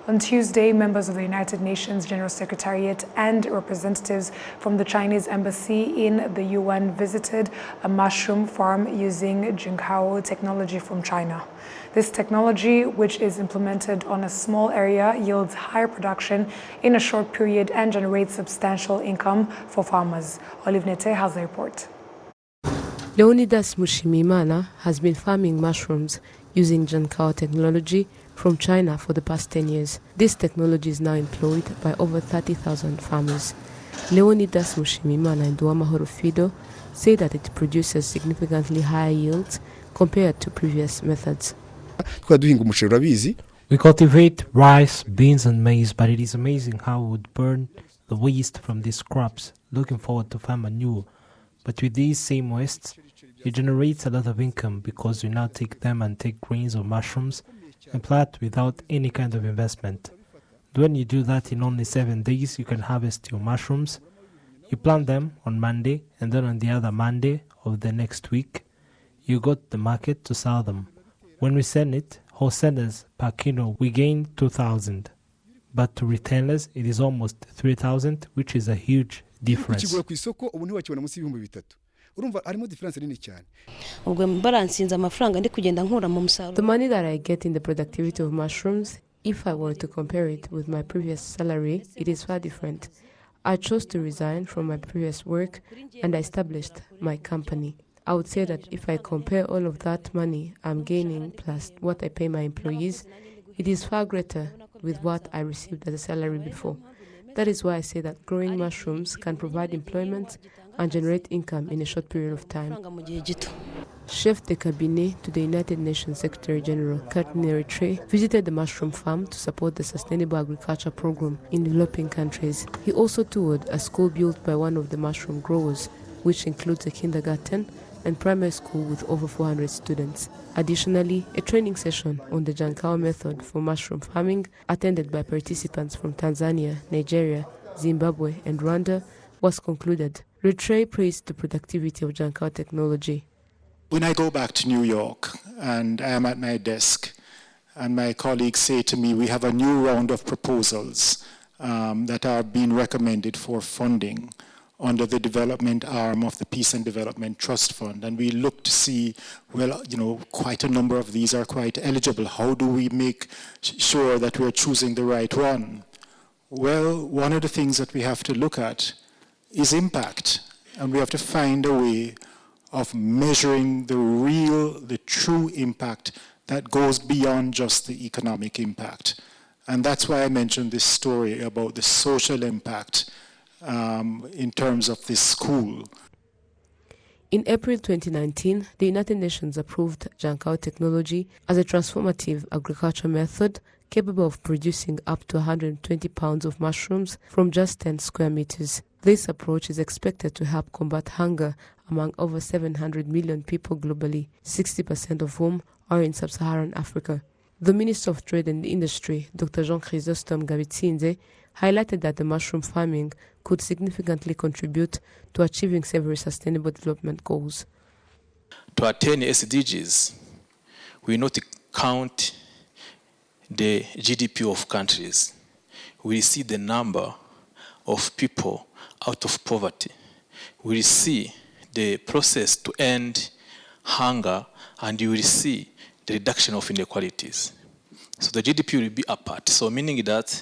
On Tuesday, members of the United Nations General Secretariat and representatives from the Chinese embassy in the UN visited a mushroom farm using JUNCAO technology from China. This technology, which is implemented on a small area, yields higher production in a short period and generates substantial income for farmers. Olive Nete has the report. Leonidas Mushimimana has been farming mushrooms using JUNCAO technology from China for the past 10 years. This technology is now employed by over 30,000 farmers. Leonidas Mushimimana and Duamahoro Fido say that it produces significantly higher yields compared to previous methods. We cultivate rice, beans and maize, but it is amazing how we would burn the waste from these crops, looking forward to farm manure. But with these same wastes, it generates a lot of income because we now take them and take grains or mushrooms and plant without any kind of investment. When you do that in only 7 days, you can harvest your mushrooms. You plant them on Monday, and then on the other Monday of the next week, you go to the market to sell them. When we sell it, wholesalers per kilo, we gain 2,000. But to retailers, it is almost 3,000, which is a huge difference. The money that I get in the productivity of mushrooms, if I were to compare it with my previous salary, it is far different. I chose to resign from my previous work and I established my company. I would say that if I compare all of that money I'm gaining plus what I pay my employees, it is far greater with what I received as a salary before. That is why I say that growing mushrooms can provide employment and generate income in a short period of time. Chef de cabinet to the United Nations Secretary General, Captain Eritrea, visited the mushroom farm to support the Sustainable Agriculture Program in developing countries. He also toured a school built by one of the mushroom growers, which includes a kindergarten and primary school with over 400 students. Additionally, a training session on the JUNCAO method for mushroom farming, attended by participants from Tanzania, Nigeria, Zimbabwe, and Rwanda, was concluded. Eritrea praised the productivity of JUNCAO technology. When I go back to New York and I am at my desk and my colleagues say to me, we have a new round of proposals that are being recommended for funding under the development arm of the Peace and Development Trust Fund. And we look to see, well, quite a number of these are quite eligible. How do we make sure that we're choosing the right one? Well, one of the things that we have to look at is impact. And we have to find a way of measuring the true impact that goes beyond just the economic impact. And that's why I mentioned this story about the social impact in terms of this school. In April 2019, the United Nations approved JUNCAO technology as a transformative agriculture method capable of producing up to 120 pounds of mushrooms from just 10 square meters. This approach is expected to help combat hunger among over 700 million people globally, 60% of whom are in sub-Saharan Africa. The Minister of Trade and Industry, Dr. Jean-Chrysostome Gabitsinze, highlighted that the mushroom farming could significantly contribute to achieving several sustainable development goals. To attain SDGs, we not count the GDP of countries. We see the number of people out of poverty. We see the process to end hunger, and you will see the reduction of inequalities. So the GDP will be a part. So meaning that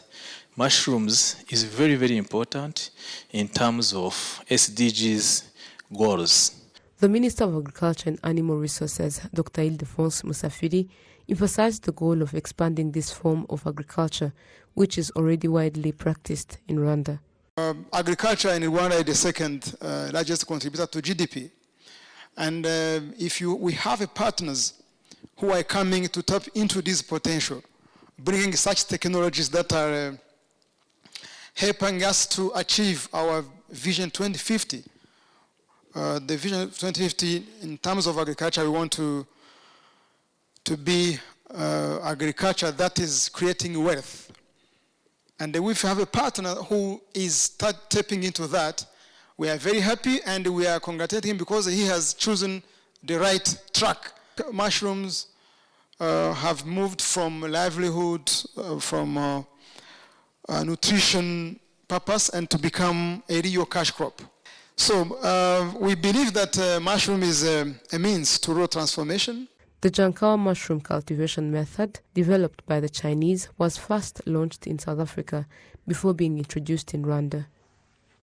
mushrooms is very, very important in terms of SDGs goals. The Minister of Agriculture and Animal Resources, Dr. Ildefonse Musafiri, emphasized the goal of expanding this form of agriculture, which is already widely practiced in Rwanda. Agriculture in Rwanda is the second largest contributor to GDP. And we have partners who are coming to tap into this potential, bringing such technologies that are helping us to achieve our Vision 2050. The Vision 2050, in terms of agriculture, we want to be agriculture that is creating wealth. And if we have a partner who is tapping into that, we are very happy and we are congratulating him because he has chosen the right track. Mushrooms have moved from livelihood, from nutrition purpose, and to become a real cash crop. So we believe that mushroom is a means to rural transformation. The JUNCAO mushroom cultivation method, developed by the Chinese, was first launched in South Africa before being introduced in Rwanda.